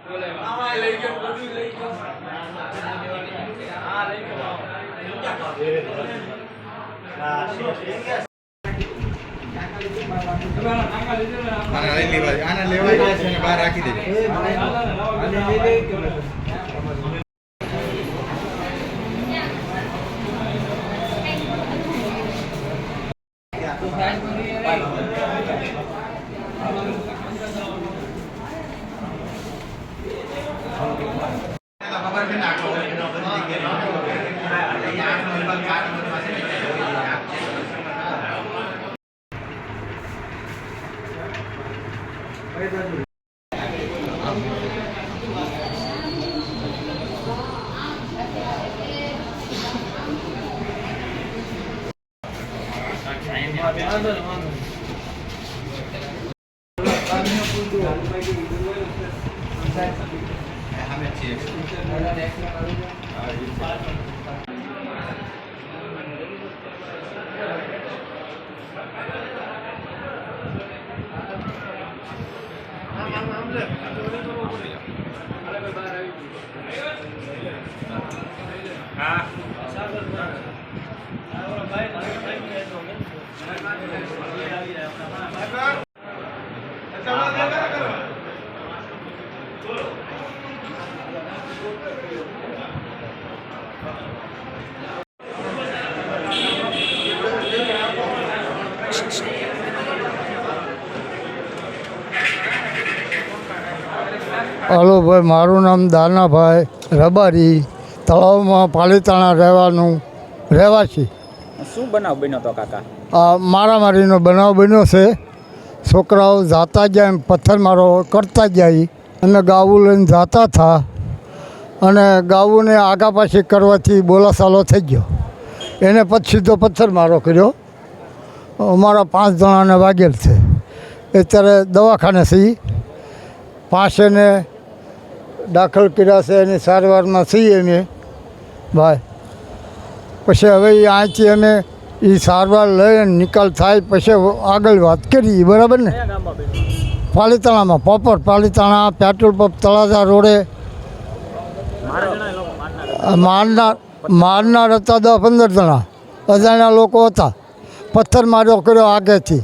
આના લેવા જાય છે ને બહાર રાખી દે. હલો ભાઈ, મારું નામ દાનાભાઈ રબારી, તળાવમાં પાલીતાણા રહેવાસી. શું બનાવ બન્યો તો કાકા? આ મારામારીનો બનાવ બન્યો છે. છોકરાઓ જાતા જાય એમ પથ્થરમારો કરતા જાય અને ગાવું લઈને જાતા હતા અને ગાવુંને આગા પાછી કરવાથી બોલાસાલો થઈ ગયો. એને પછી સીધો પથ્થરમારો કર્યો. અમારા 5 જણાને વાગેલ છે. અત્યારે દવાખાને છીએ. 5 એને દાખલ કર્યા છે. એની સારવારમાં છીએ અમે ભાઈ. પછી હવે અહીંથી અમે એ સારવાર લઈને નિકાલ થાય પછી આગળ વાત કરીએ, બરાબર ને? પાલીતાણામાં proper Palitana petrol pump Talaja રોડે મારનાર હતા 10-15 જણા. અજાણ્યા લોકો હતા. પથ્થર માર્યો કર્યો આગેથી.